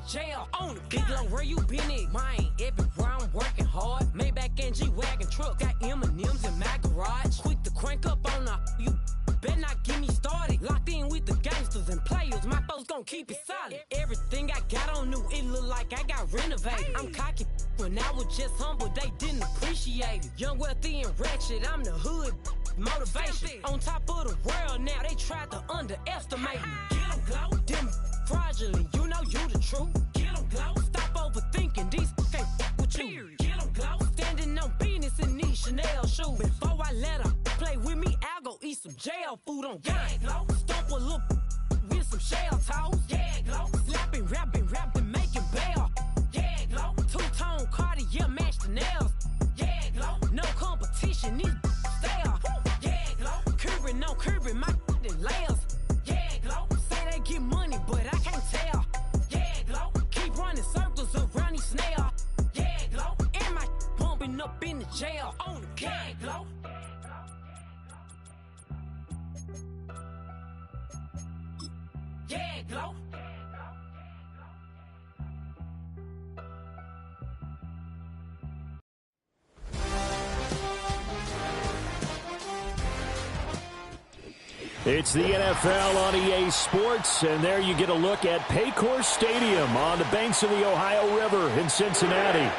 jail on the big low, where you been at? Mine, everywhere I'm working hard. Maybach and G-Wagon truck, got M&M's in my garage. Quick to crank up on the, you better not get me started. Locked in with the gangsters and players, my folks gon' keep it solid. Everything I got on new, it look like I got renovated. I'm cocky when I was just humble, they didn't appreciate it. Young, wealthy, and ratchet, I'm the hood motivation. On top of the world now, they tried to underestimate me. Get 'em glow, them fraudulent, you know you the truth. Get 'em glow, stop overthinking, these can't with you. Get 'em glow, standing on business in these Chanel shoes. Before I let her play with me, I'll go eat some jail food on God. Glow, stomp a little with some shell toes. Yeah, glow, slapping, rapping, making bail. Yeah, glow, two-tone Cartier match the nails. Yeah, glow, no competition, these stale. Yeah, glow, curbing my layers. Yeah, glow, say they get money, but I can't tell. Yeah, glow, keep running circles around these snails. Yeah, glow, and my bumping up in the jail on the yeah, glow. Yeah, glow. It's the NFL on EA Sports, and there you get a look at Paycor Stadium on the banks of the Ohio River in Cincinnati.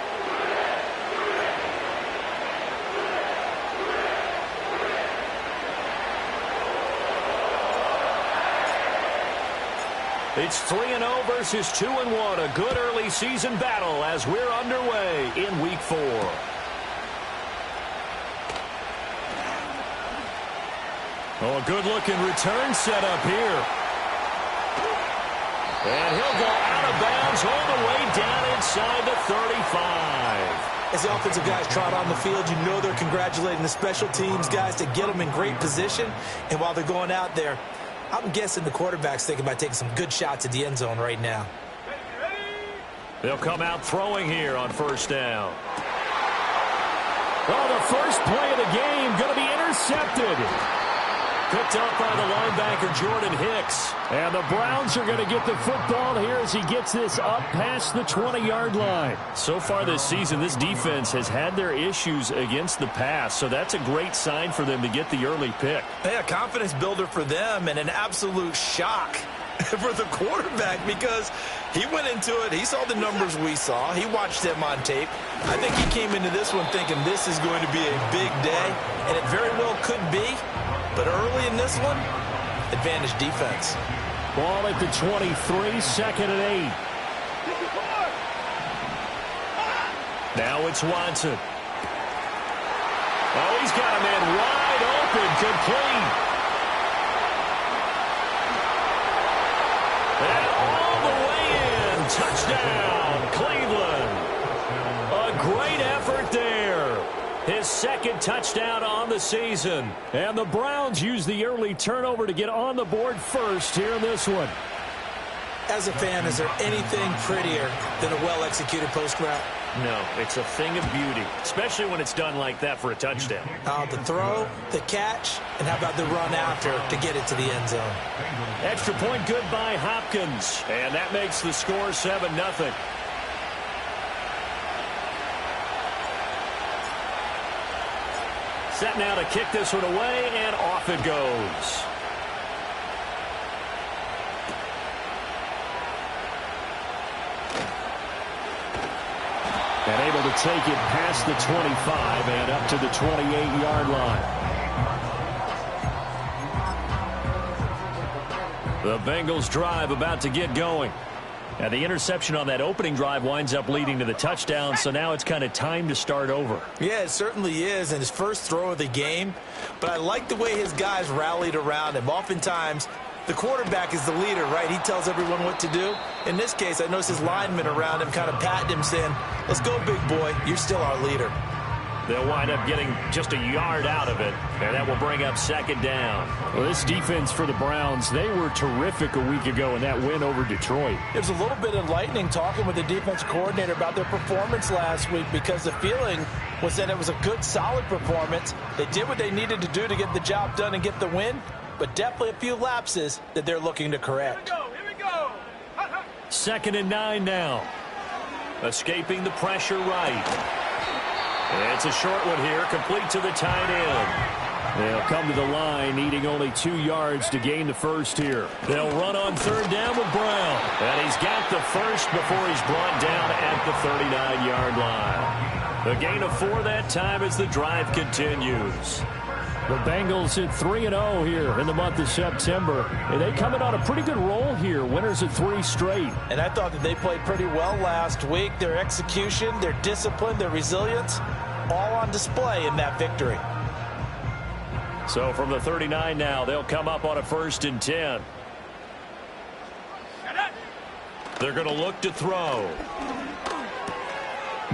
It's 3-0 versus 2-1, a good early season battle as we're underway in Week 4. Oh, a good-looking return set up here. And he'll go out of bounds all the way down inside the 35. As the offensive guys trot on the field, you know they're congratulating the special teams guys to get them in great position. And while they're going out there, I'm guessing the quarterback's thinking about taking some good shots at the end zone right now. They'll come out throwing here on first down. Well, the first play of the game going to be intercepted. Picked up by the linebacker, Jordan Hicks. And the Browns are going to get the football here as he gets this up past the 20-yard line. So far this season, this defense has had their issues against the pass, so that's a great sign for them to get the early pick. Yeah, confidence builder for them and an absolute shock for the quarterback because he went into it. He saw the numbers we saw. He watched them on tape. I think he came into this one thinking this is going to be a big day, and it very well could be. But early in this one, advantage defense. Ball at the 23, second and 8. Now it's Watson. Oh, he's got a man wide open, complete. And all the way in, touchdown, Cleveland. A great effort there. His second touchdown on the season. And the Browns use the early turnover to get on the board first here in this one. As a fan, is there anything prettier than a well-executed post route? No, it's a thing of beauty, especially when it's done like that for a touchdown. The throw, the catch, and how about the run after to get it to the end zone? Extra point good by Hopkins. And that makes the score 7-0. Set now to kick this one away, and off it goes. And able to take it past the 25 and up to the 28-yard line. The Bengals drive about to get going. And the interception on that opening drive winds up leading to the touchdown, so now it's kind of time to start over. Yeah, it certainly is, and his first throw of the game. But I like the way his guys rallied around him. Oftentimes, the quarterback is the leader, right? He tells everyone what to do. In this case, I noticed his linemen around him kind of patting him, saying, let's go, big boy. You're still our leader. They'll wind up getting just a yard out of it, and that will bring up second down. Well, this defense for the Browns, they were terrific a week ago in that win over Detroit. It was a little bit enlightening talking with the defense coordinator about their performance last week because the feeling was that it was a good, solid performance. They did what they needed to do to get the job done and get the win, but definitely a few lapses that they're looking to correct. Here we go. 2nd and 9 now. Escaping the pressure right. It's a short one here, complete to the tight end. They'll come to the line, needing only 2 yards to gain the first here. They'll run on 3rd down with Brown. And he's got the first before he's brought down at the 39-yard line. A gain of 4 that time as the drive continues. The Bengals at 3-0 here in the month of September. And they coming on a pretty good roll here. Winners at 3 straight. And I thought that they played pretty well last week. Their execution, their discipline, their resilience, all on display in that victory. So from the 39 now, they'll come up on a 1st and 10. They're going to look to throw.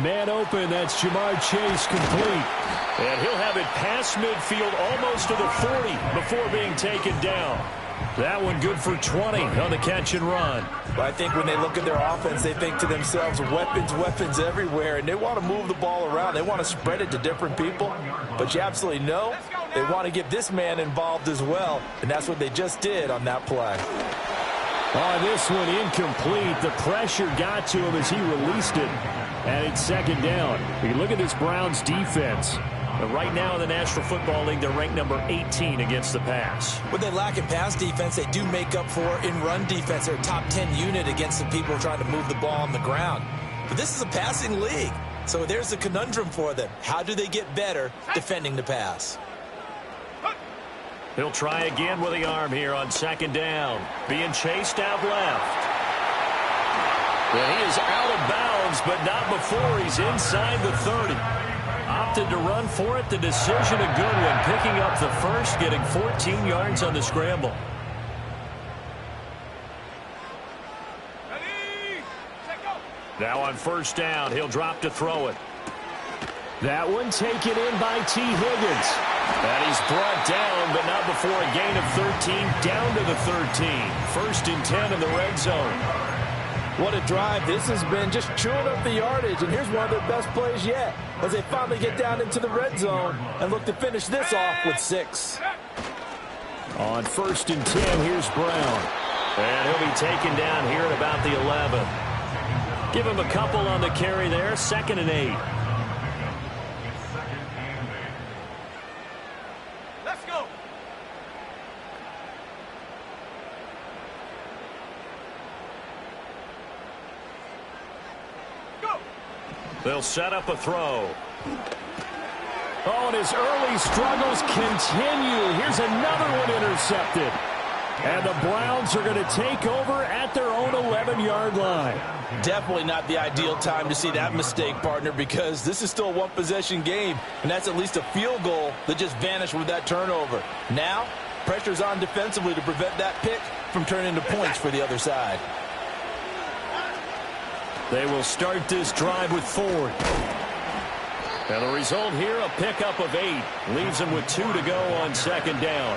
Man open, that's Jamar Chase, complete. And he'll have it past midfield almost to the 40 before being taken down. That one good for 20 on the catch and run. Well, I think when they look at their offense, they think to themselves, weapons everywhere, and they want to move the ball around. They want to spread it to different people. But you absolutely know they want to get this man involved as well, and that's what they just did on that play. On this one, incomplete. The pressure got to him as he released it. And it's 2nd down. You look at this Browns defense. Right now in the National Football League, they're ranked number 18 against the pass. What they lack in pass defense, they do make up for in run defense. They're a top 10 unit against the people trying to move the ball on the ground. But this is a passing league. So there's the conundrum for them. How do they get better defending the pass? He'll try again with the arm here on 2nd down. Being chased out left. Well, he is out of bounds, but not before he's inside the 30. Opted to run for it. The decision a good one. Picking up the first, getting 14 yards on the scramble. Now on 1st down, he'll drop to throw it. That one taken in by T. Higgins. And he's brought down, but not before a gain of 13, down to the 13. 1st and 10 in the red zone. What a drive. This has been just chewing up the yardage, and here's one of their best plays yet as they finally get down into the red zone and look to finish this off with 6. On 1st and 10, here's Brown. And he'll be taken down here at about the 11. Give him a couple on the carry there, 2nd and 8. They'll set up a throw. Oh, and his early struggles continue. Here's another one intercepted. And the Browns are going to take over at their own 11-yard line. Definitely not the ideal time to see that mistake, partner, because this is still a one-possession game, and that's at least a field goal that just vanished with that turnover. Now, pressure's on defensively to prevent that pick from turning into points for the other side. They will start this drive with Ford. And the result here, a pickup of 8. Leaves them with 2 to go on 2nd down.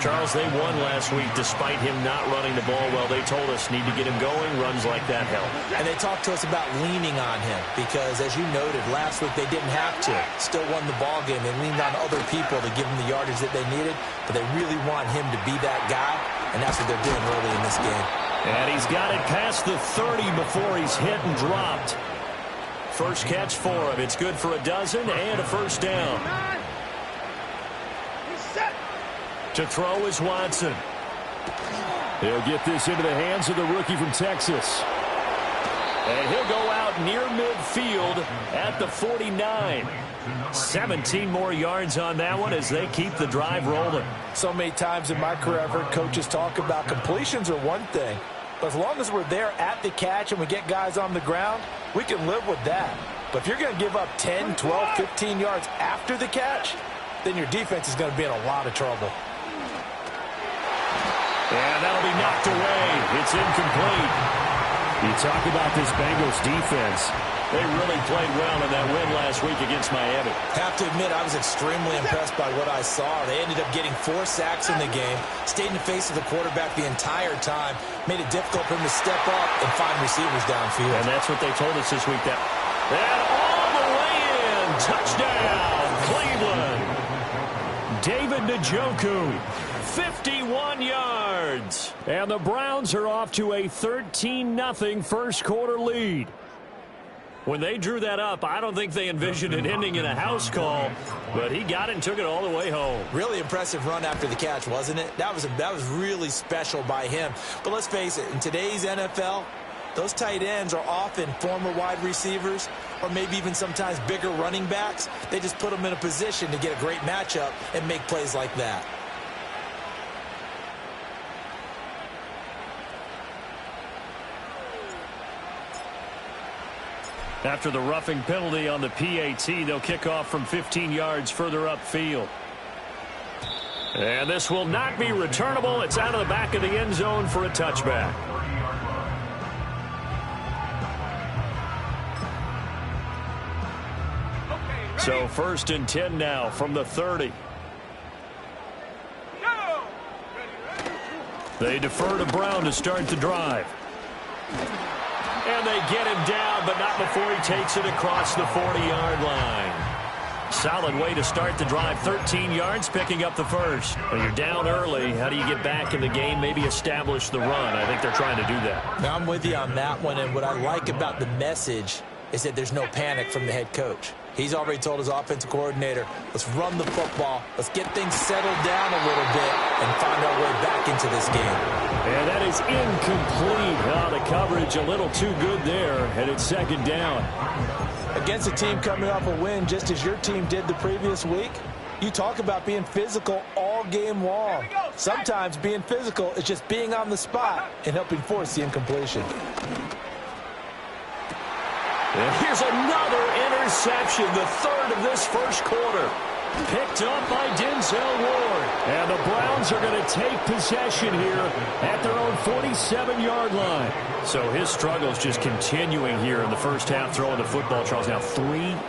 Charles, they won last week despite him not running the ball well. They told us need to get him going. Runs like that help. And they talked to us about leaning on him because, as you noted, last week they didn't have to. Still won the ball game. They leaned on other people to give them the yardage that they needed, but they really want him to be that guy, and that's what they're doing early in this game. And he's got it past the 30 before he's hit and dropped. First catch for him. It's good for a dozen and a 1st down. To throw is Watson. He'll get this into the hands of the rookie from Texas. And he'll go out near midfield at the 49. 17 more yards on that one as they keep the drive rolling. So many times in my career I've heard coaches talk about completions are one thing, but as long as we're there at the catch and we get guys on the ground, we can live with that. But if you're going to give up 10, 12, 15 yards after the catch, then your defense is going to be in a lot of trouble. And that'll be knocked away. It's incomplete. You talk about this Bengals defense. They really played well in that win last week against Miami. Have to admit, I was extremely impressed by what I saw. They ended up getting 4 sacks in the game, stayed in the face of the quarterback the entire time, made it difficult for him to step up and find receivers downfield. And that's what they told us this week. And all the way in. Touchdown, Cleveland. David Njoku, 51 yards. yards. And the Browns are off to a 13-0 first quarter lead. When they drew that up, I don't think they envisioned it ending in a house call, but he got it and took it all the way home. Really impressive run after the catch, wasn't it? That was really special by him. But let's face it, in today's NFL, those tight ends are often former wide receivers or maybe even sometimes bigger running backs. They just put them in a position to get a great matchup and make plays like that. After the roughing penalty on the PAT, they'll kick off from 15 yards further upfield. And this will not be returnable. It's out of the back of the end zone for a touchback. So 1st and 10 now from the 30. They defer to Brown to start the drive. And they get him down, but not before he takes it across the 40-yard line. Solid way to start the drive. 13 yards, picking up the first. When you're down early, how do you get back in the game, maybe establish the run? I think they're trying to do that. Now, I'm with you on that one, and what I like about the message is that there's no panic from the head coach. He's already told his offensive coordinator, let's run the football, let's get things settled down a little bit and find our way back into this game. And that is incomplete. The coverage a little too good there, and it's 2nd down. Against a team coming off a win just as your team did the previous week, you talk about being physical all game long. Sometimes being physical is just being on the spot and helping force the incompletion. And here's another interception, the 3rd of this first quarter. Picked up by Denzel Ward. And the Browns are going to take possession here at their own 47-yard line. So his struggles just continuing here in the first half, throwing the football. Charles, now 3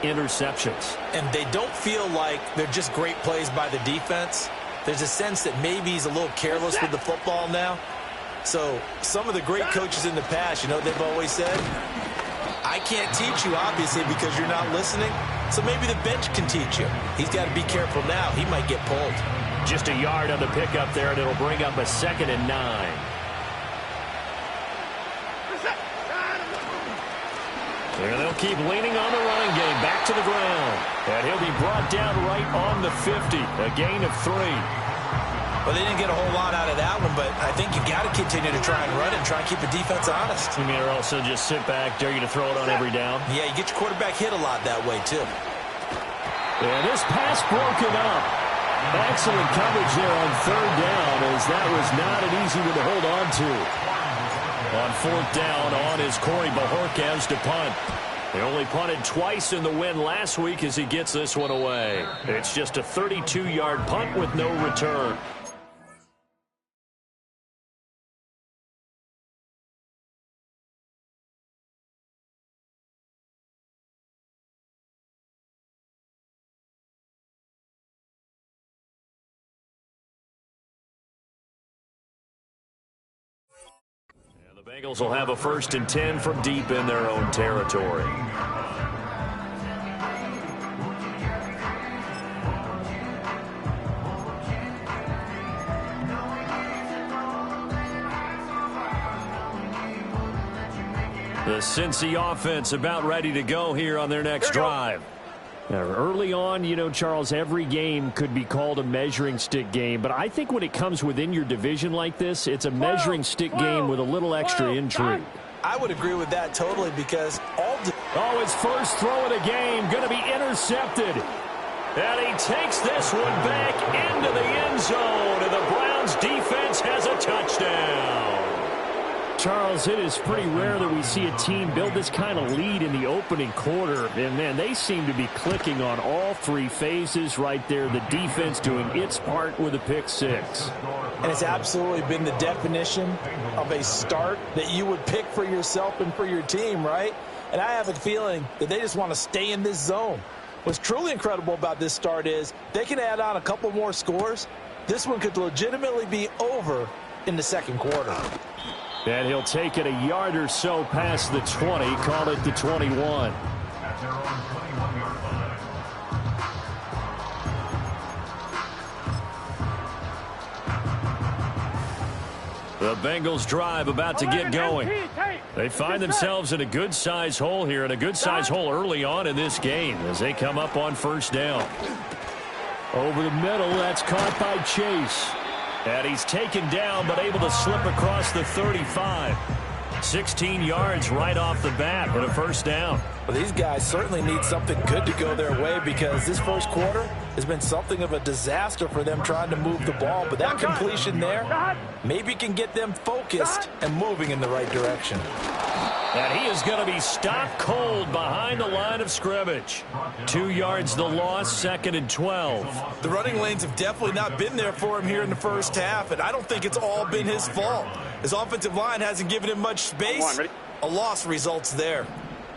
interceptions. And they don't feel like they're just great plays by the defense. There's a sense that maybe he's a little careless with the football now. So some of the great coaches in the past, you know what they've always said? I can't teach you, obviously, because you're not listening. So maybe the bench can teach you. He's got to be careful now. He might get pulled. Just a yard on the pickup there, and it'll bring up a 2nd and 9. And they'll keep leaning on the running game. Back to the ground. And he'll be brought down right on the 50. A gain of 3. Well, they didn't get a whole lot out of that one, but I think you got to continue to try and run it and try and keep the defense honest. You mean, or also just sit back, dare you to throw it on every down? Yeah, you get your quarterback hit a lot that way, too. And this pass broken up. Excellent coverage there on 3rd down, as that was not an easy one to hold on to. On 4th down, on is Corey Bajorquez to punt. They only punted twice in the win last week as he gets this one away. It's just a 32-yard punt with no return. The Bengals will have a 1st and 10 from deep in their own territory. The Cincy offense about ready to go here on their next drive. Now, early on, you know, Charles, every game could be called a measuring stick game, but I think when it comes within your division like this, it's a measuring stick game with a little extra intrigue. I would agree with that totally because his first throw of the game going to be intercepted. And he takes this one back into the end zone, and the Browns defense has a touchdown. Charles, it is pretty rare that we see a team build this kind of lead in the opening quarter. And, man, they seem to be clicking on all 3 phases right there. The defense doing its part with a pick 6. And it's absolutely been the definition of a start that you would pick for yourself and for your team, right? And I have a feeling that they just want to stay in this zone. What's truly incredible about this start is they can add on a couple more scores. This one could legitimately be over in the 2nd quarter. And he'll take it a yard or so past the 20, call it the 21. The Bengals drive about to get going. They find themselves in a good-size hole here, and a good-size hole early on in this game as they come up on first down. Over the middle, that's caught by Chase. And he's taken down, but able to slip across the 35. 16 yards right off the bat and a first down. Well, these guys certainly need something good to go their way because this first quarter has been something of a disaster for them trying to move the ball. But that completion there maybe can get them focused and moving in the right direction. And he is going to be stopped cold behind the line of scrimmage. 2 yards the loss, 2nd and 12. The running lanes have definitely not been there for him here in the first half, and I don't think it's all been his fault. His offensive line hasn't given him much space. A loss results there.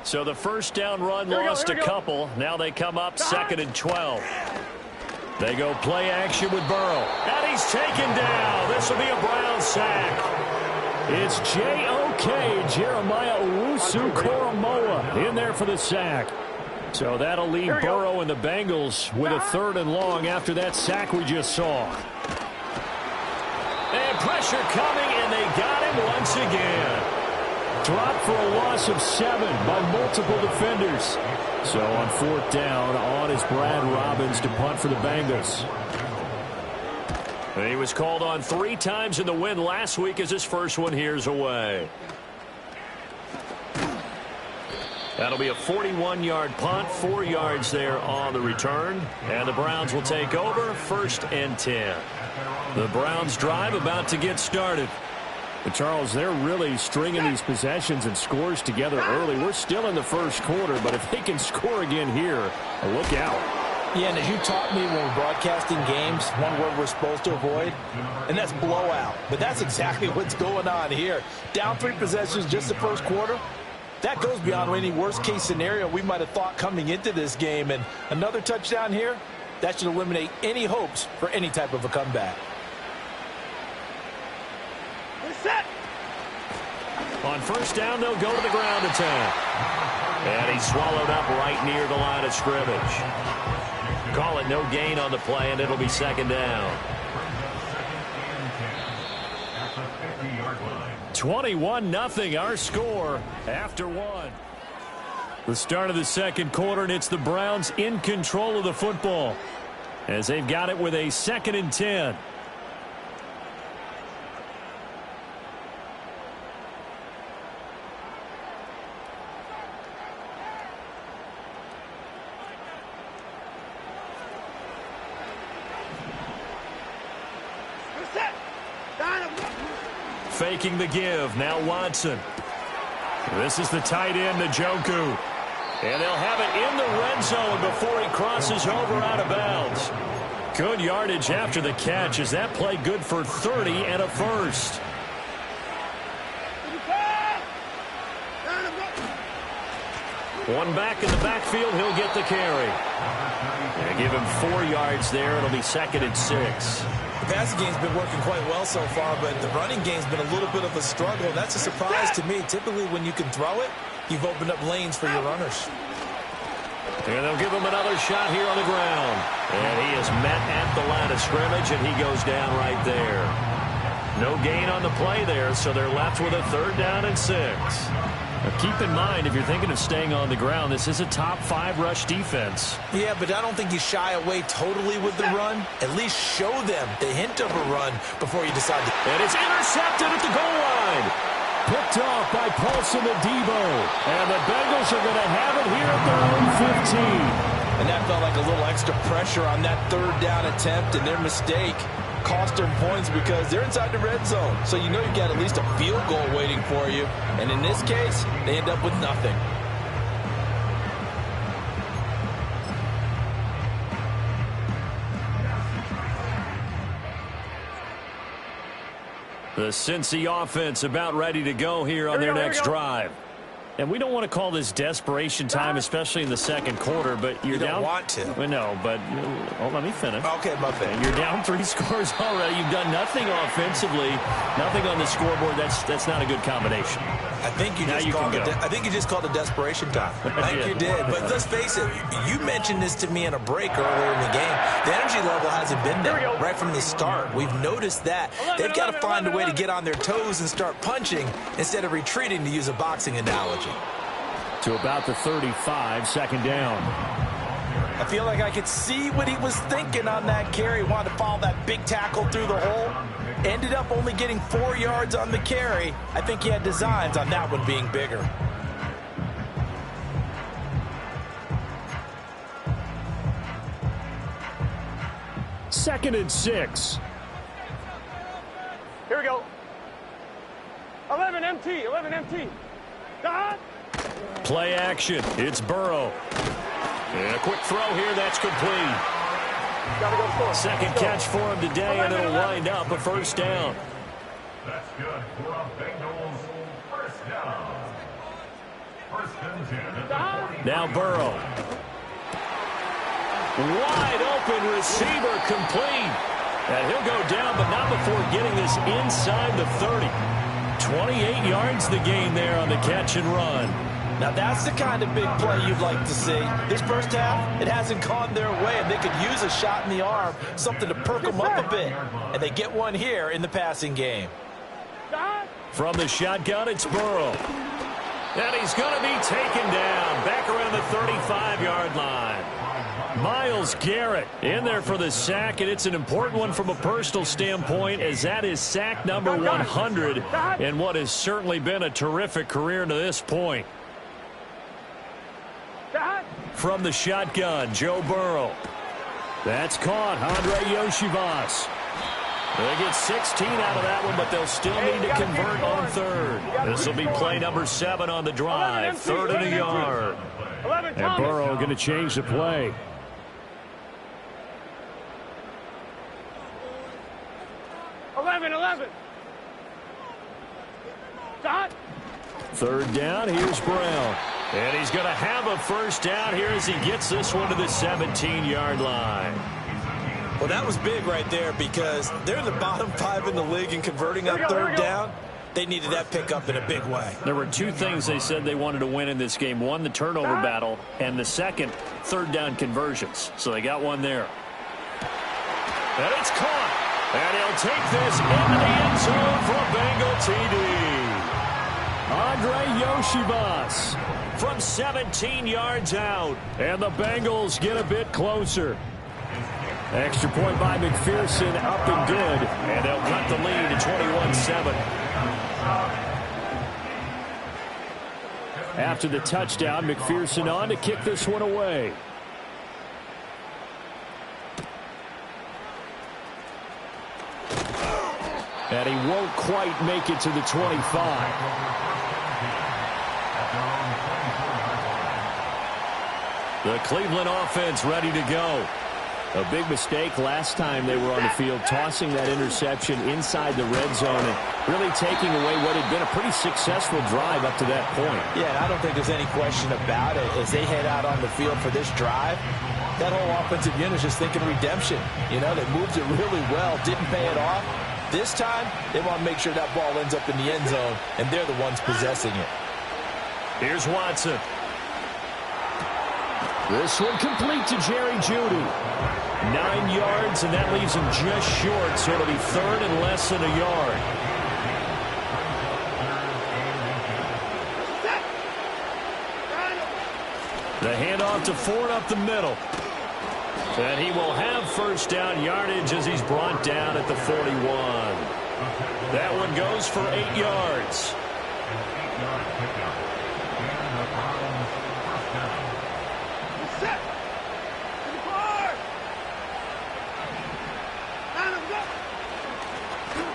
So the first down run lost a couple. Now they come up 2nd and 12. They go play action with Burrow. And he's taken down. This will be a Brown sack. It's J.O.K. Jeremiah Owusu-Koramoah in there for the sack. So that'll leave Burrow and the Bengals with a 3rd and long after that sack we just saw. And pressure coming, and they got him once again. Dropped for a loss of 7 by multiple defenders. So on 4th down, on is Brad Robbins to punt for the Bengals. He was called on 3 times in the win last week as his first one here's away. That'll be a 41-yard punt, 4 yards there on the return. And the Browns will take over, 1st and 10. The Browns drive about to get started. But Charles, they're really stringing these possessions and scores together early. We're still in the first quarter, but if they can score again here, look out. Yeah, and as you taught me when we're broadcasting games, one word we're supposed to avoid, and that's blowout. But that's exactly what's going on here. Down 3 possessions just the first quarter. That goes beyond any worst-case scenario we might have thought coming into this game. And another touchdown here, that should eliminate any hopes for any type of a comeback. Set. On first down, they'll go to the ground attack. And he's swallowed up right near the line of scrimmage. Call it no gain on the play, and it'll be 2nd down. 21-0 our score after 1. The start of the second quarter, and it's the Browns in control of the football as they've got it with a 2nd and 10. Faking the give. Now Watson. This is the tight end, Njoku. And they'll have it in the red zone before he crosses over out of bounds. Good yardage after the catch. Is that play good for 30 and a first? One back in the backfield. He'll get the carry. And give him 4 yards there. It'll be 2nd and 6. The passing game's been working quite well so far, but the running game's been a little bit of a struggle. That's a surprise to me. Typically, when you can throw it, you've opened up lanes for your runners. And they'll give him another shot here on the ground. And he is met at the line of scrimmage, and he goes down right there. No gain on the play there, so they're left with a 3rd down and 6. Now keep in mind, if you're thinking of staying on the ground, this is a top 5 rush defense. Yeah, but I don't think you shy away totally with the run. At least show them the hint of a run before you decide to. And it's intercepted at the goal line. Picked off by Paulson Adebo. And the Bengals are going to have it here at their own 15. And that felt like a little extra pressure on that 3rd down attempt, and their mistake cost them points because they're inside the red zone. So you know you've got at least a field goal waiting for you. And in this case, they end up with nothing. The Cincy offense about ready to go here on their next drive. And we don't want to call this desperation time, especially in the second quarter, but you're down. You don't want to. Well, no, but let me finish. Okay, my bad. You're down 3 scores already. You've done nothing offensively, nothing on the scoreboard. That's not a good combination. I think you just called it desperation time. I think you did. But let's face it, you mentioned this to me in a break earlier in the game. The energy level hasn't been there right from the start. We've noticed that. They've got to find a way to get on their toes and start punching instead of retreating, to use a boxing analogy. To about the 35, second down. I feel like I could see what he was thinking on that carry. Wanted to follow that big tackle through the hole. Ended up only getting 4 yards on the carry. I think he had designs on that one being bigger. Second and 6. Here we go. 11 MT, 11 MT. Play action. It's Burrow. And a quick throw here. That's complete. Gotta go for it. Second catch for him today, and it'll wind up a first down. That's good for a Bengals first down. First and 10 at the 40. Now Burrow. Wide open receiver complete. And he'll go down, but not before getting this inside the 30. 28 yards the gain there on the catch and run. Now that's the kind of big play you'd like to see. This first half, it hasn't gone their way, and they could use a shot in the arm, something to perk them up a bit. And they get one here in the passing game. From the shotgun, it's Burrow. And he's going to be taken down back around the 35-yard line. Myles Garrett in there for the sack, and it's an important one from a personal standpoint, as that is sack number 100 in what has certainly been a terrific career to this point. From the shotgun, Joe Burrow. That's caught. Andre Yoshivas. They get 16 out of that one, but they'll still need to convert on third. This will be play number 7 on the drive. Third and a yard. And Burrow going to change the play. Third down, here's Brown. And he's going to have a first down here as he gets this one to the 17-yard line. Well, that was big right there because they're in the bottom 5 in the league and converting on third down. They needed that pickup in a big way. There were 2 things they said they wanted to win in this game. One, the turnover battle, and the second, third down conversions. So they got one there. And it's caught. And he'll take this into the end zone for a Bengal TD. Andre Yoshivas from 17 yards out. And the Bengals get a bit closer. Extra point by McPherson, up and good. And they'll cut the lead to 21-7. After the touchdown, McPherson on to kick this one away. And he won't quite make it to the 25. The Cleveland offense ready to go. A big mistake last time they were on the field, tossing that interception inside the red zone and really taking away what had been a pretty successful drive up to that point. Yeah, and I don't think there's any question about it. As they head out on the field for this drive, that whole offensive unit is just thinking redemption. You know, they moved it really well, didn't pay it off. This time, they want to make sure that ball ends up in the end zone, and they're the ones possessing it. Here's Watson. This one complete to Jerry Jeudy. 9 yards, and that leaves him just short, so it'll be third and less than a yard. The handoff to Ford up the middle. And he will have first down yardage as he's brought down at the 41. That one goes for 8 yards.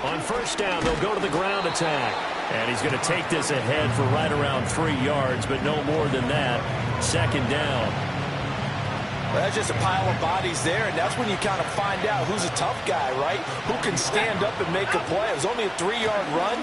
On first down, they'll go to the ground attack. And he's going to take this ahead for right around 3 yards, but no more than that. Second down. Well, that's just a pile of bodies there, and that's when you kind of find out who's a tough guy, right? Who can stand up and make a play. It was only a 3-yard run,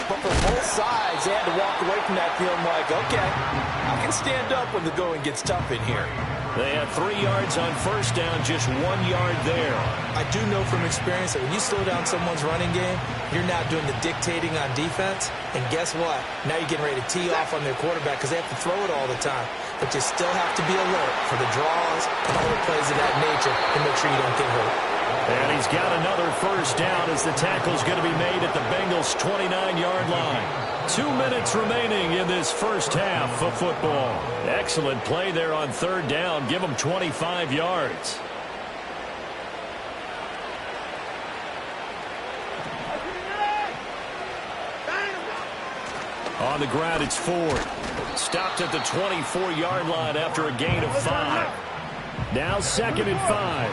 But for both sides, they had to walk away from that feeling like, okay, I can stand up when the going gets tough in here. They had 3 yards on first down, just 1 yard there. I do know from experience that when you slow down someone's running game, you're not doing the dictating on defense. And guess what? Now you're getting ready to tee off on their quarterback because they have to throw it all the time. But you still have to be alert for the draws and all the plays of that nature to make sure you don't get hurt. And he's got another first down as the tackle's going to be made at the Bengals' 29-yard line. 2 minutes remaining in this first half of football. Excellent play there on third down. Give them 25 yards. On the ground, it's Ford. Stopped at the 24-yard line after a gain of 5. Now 2nd and 5.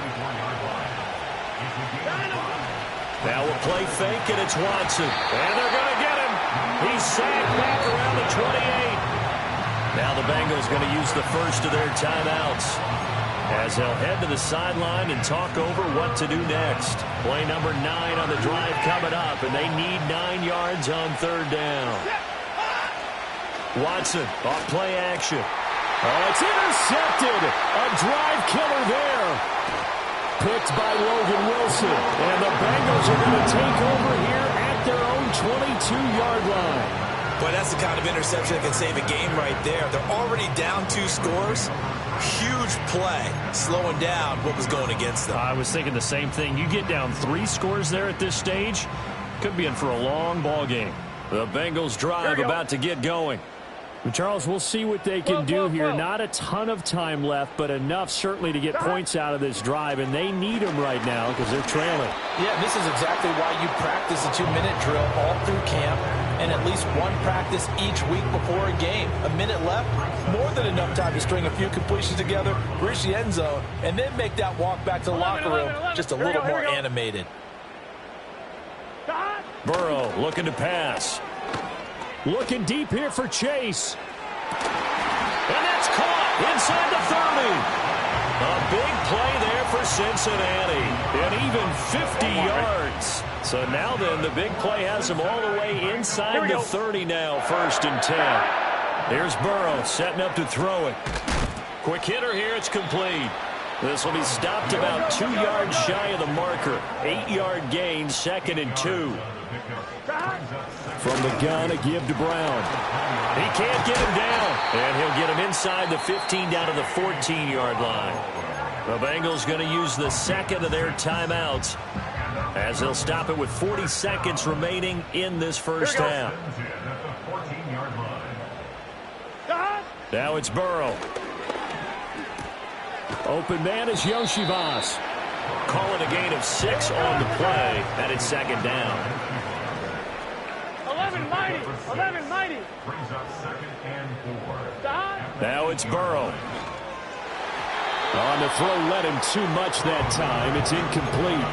Now a play fake, and it's Watson. And they're going to get him. He's sacked back around the 28. Now the Bengals going to use the first of their timeouts as they'll head to the sideline and talk over what to do next. Play number 9 on the drive coming up, and they need 9 yards on third down. Watson off play action. Oh, it's intercepted. A drive killer there. Picked by Logan Wilson. And the Bengals are going to take over here at their own 22-yard line. Boy, that's the kind of interception that can save a game right there. They're already down 2 scores. Huge play, slowing down what was going against them. I was thinking the same thing. You get down 3 scores there at this stage, could be in for a long ball game. The Bengals drive about to get going. Charles, we'll see what they can do here. Not a ton of time left, but enough certainly to get points out of this drive, and they need them right now because they're trailing. Yeah, this is exactly why you practice a 2-minute drill all through camp and at least one practice each week before a game. A minute left, more than enough time to string a few completions together, reach the end zone, and then make that walk back to the locker room just a little more animated. Burrow looking to pass. Looking deep here for Chase. And that's caught inside the 30. A big play there for Cincinnati. And even 50 yards. So now then, the big play has them all the way inside the 30 now, 1st and 10. Here's Burrow setting up to throw it. Quick hitter here, it's complete. This will be stopped about 2 yards shy of the marker. 8-yard gain, 2nd and 2. From the gun, a give to Brown. He can't get him down. And he'll get him inside the 15 down to the 14-yard line. The Bengals going to use the 2nd of their timeouts as they'll stop it with 40 seconds remaining in this first half. Now it's Burrow. Open man is Yoshivas. Calling a gain of 6 on the play, and it's 2nd down. 11 mighty. Now it's Burrow. On the throw, led him too much that time. It's incomplete.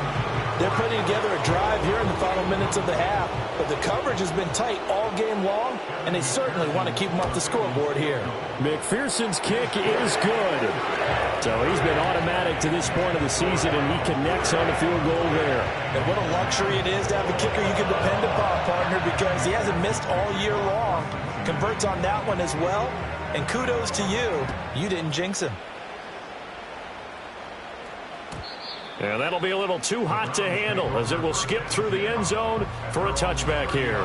They're putting together a drive here in the final minutes of the half, but the coverage has been tight all game long, and they certainly want to keep them off the scoreboard here. McPherson's kick is good. So he's been automatic to this point of the season, and he connects on the field goal there. And what a luxury it is to have a kicker you can depend upon, partner, because he hasn't missed all year long. Converts on that one as well, and kudos to you. You didn't jinx him. And that'll be a little too hot to handle as it will skip through the end zone for a touchback here.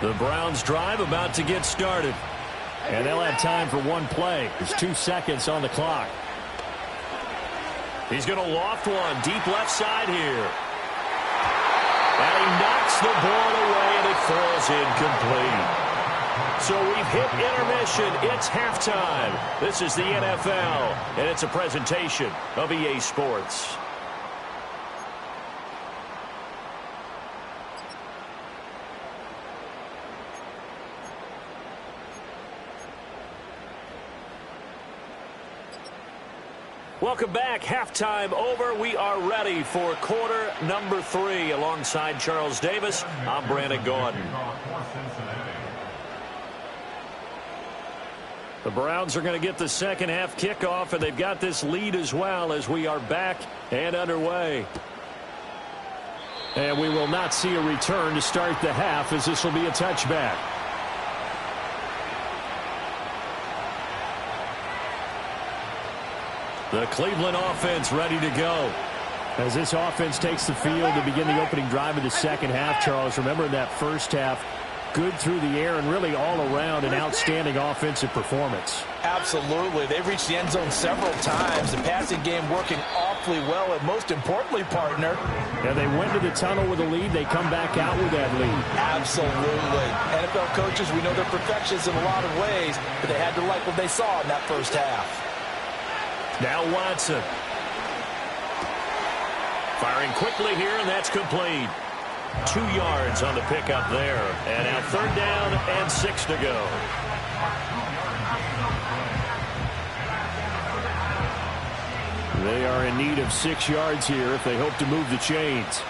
The Browns drive about to get started. And they'll have time for one play. There's 2 seconds on the clock. He's going to loft one deep left side here. And he knocks the ball away and it falls incomplete. So we've hit intermission. It's halftime. This is the NFL, and it's a presentation of EA Sports. Welcome back. Halftime over. We are ready for quarter number 3. Alongside Charles Davis, I'm Brandon Gaudin. The Browns are going to get the second half kickoff, and they've got this lead as well as we are back and underway. And we will not see a return to start the half, as this will be a touchback. The Cleveland offense ready to go. As this offense takes the field to begin the opening drive of the second half, Charles, remember in that first half, good through the air and really all around an outstanding offensive performance. Absolutely. They've reached the end zone several times. The passing game working awfully well, and most importantly, partner. Yeah, they went to the tunnel with a lead. They come back out with that lead. Absolutely. NFL coaches, we know they're perfectionists in a lot of ways, but they had to like what they saw in that first half. Now Watson. Firing quickly here, and that's complete. 2 yards on the pickup there. And now 3rd down and 6 to go. They are in need of 6 yards here if they hope to move the chains.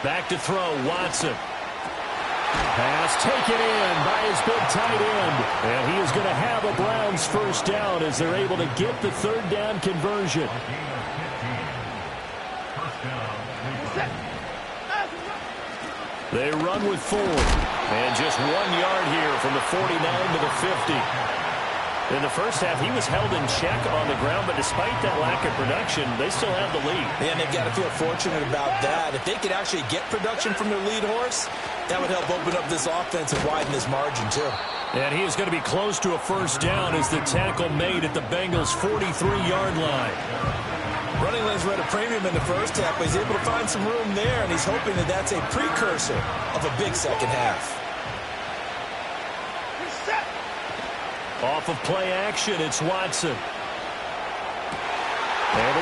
Back to throw, Watson. Pass taken in by his big tight end. And he is going to have a Browns first down as they're able to get the 3rd down conversion. They run with 4. And just 1 yard here from the 49 to the 50. In the first half, he was held in check on the ground, but despite that lack of production, they still have the lead. And they've got to feel fortunate about that. If they could actually get production from their lead horse, that would help open up this offense and widen this margin, too. And he is going to be close to a first down as the tackle made at the Bengals' 43-yard line. Running lanes were at a premium in the first half, but he's able to find some room there, and he's hoping that that's a precursor of a big second half. Off of play action, it's Watson. Able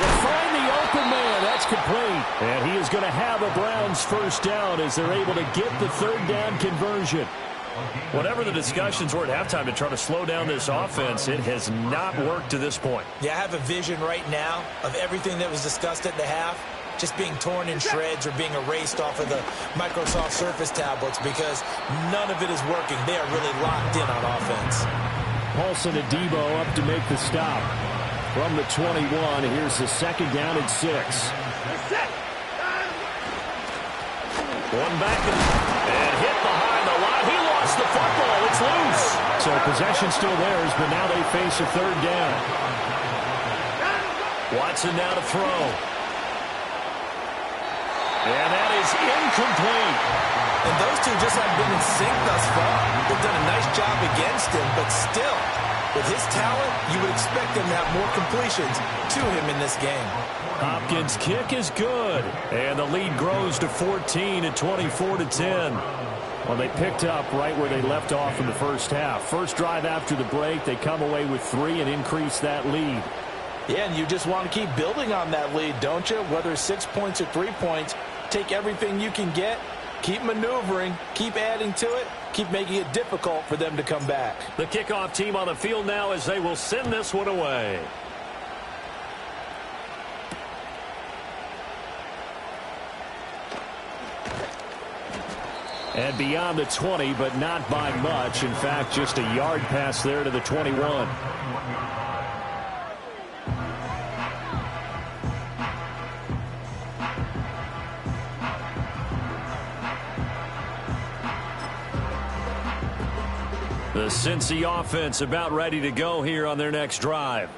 to find the open man. That's complete. And he is going to have a Browns first down as they're able to get the 3rd down conversion. Whatever the discussions were at halftime to try to slow down this offense, it has not worked to this point. Yeah, I have a vision right now of everything that was discussed at the half just being torn in shreds or being erased off of the Microsoft Surface tablets because none of it is working. They are really locked in on offense. Paulson and Debo up to make the stop. From the 21, here's the 2nd down and 6. One back and hit behind the line. He lost the football. It's loose. So possession still theirs, but now they face a 3rd down. Watson now to throw. And that is incomplete. And those two just haven't been in sync thus far. They've done a nice job against him, but still, with his talent, you would expect them to have more completions to him in this game. Hopkins' kick is good. And the lead grows to 14 at 24-10. Well, they picked up right where they left off in the first half. First drive after the break, they come away with 3 and increase that lead. Yeah, and you just want to keep building on that lead, don't you? Whether it's 6 points or 3 points, take everything you can get, keep maneuvering, keep adding to it, keep making it difficult for them to come back. The kickoff team on the field now as they will send this one away. And beyond the 20, but not by much. In fact, just a yard pass there to the 21. The Cincy offense about ready to go here on their next drive.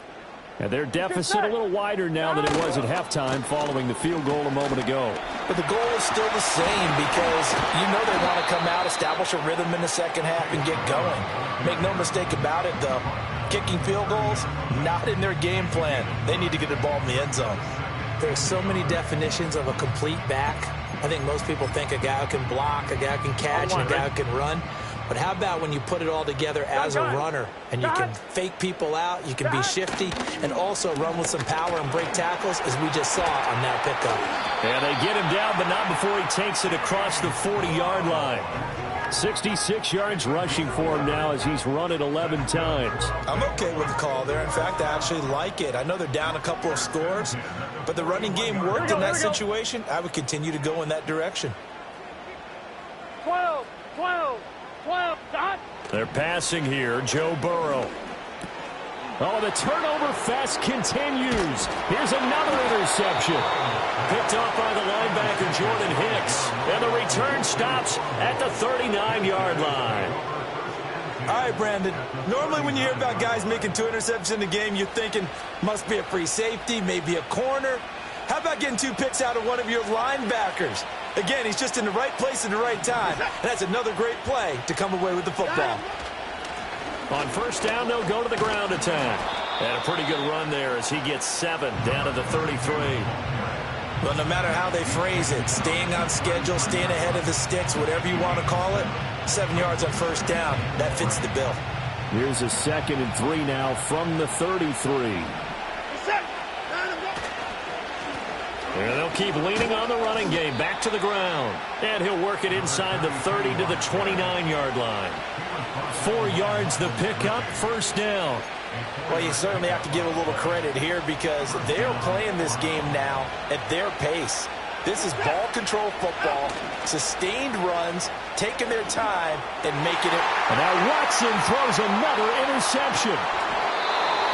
And their deficit a little wider now than it was at halftime following the field goal a moment ago. But the goal is still the same because you know they want to come out, establish a rhythm in the second half, and get going. Make no mistake about it, though. Kicking field goals, not in their game plan. They need to get the ball in the end zone. There's so many definitions of a complete back. I think most people think a guy who can block, a guy who can catch, and a guy who can run. But how about when you put it all together as a runner and you can fake people out, you can be shifty, and also run with some power and break tackles, as we just saw on that pickup. And they get him down, but not before he takes it across the 40-yard line. 66 yards rushing for him now as he's run it 11 times. I'm okay with the call there. In fact, I actually like it. I know they're down a couple of scores, but the running game worked in that situation. I would continue to go in that direction. 12, 12, 12, dot. They're passing here. Joe Burrow. Oh, the turnover fest continues. Here's another interception. Picked off by the linebacker, Jordan Hicks. And the return stops at the 39-yard line. All right, Brandon. Normally when you hear about guys making 2 interceptions in the game, you're thinking must be a free safety, maybe a corner. How about getting 2 picks out of one of your linebackers? Again, he's just in the right place at the right time. And that's another great play to come away with the football. On first down, they'll go to the ground attack. And a pretty good run there as he gets 7 down to the 33. Well, no matter how they phrase it, staying on schedule, staying ahead of the sticks, whatever you want to call it, 7 yards on first down, that fits the bill. Here's a 2nd and 3 now from the 33. And they'll keep leaning on the running game. Back to the ground. And he'll work it inside the 30 to the 29-yard line. 4 yards the pickup, first down. Well, you certainly have to give a little credit here because they're playing this game now at their pace. This is ball control football, sustained runs, taking their time, and making it. And now Watson throws another interception.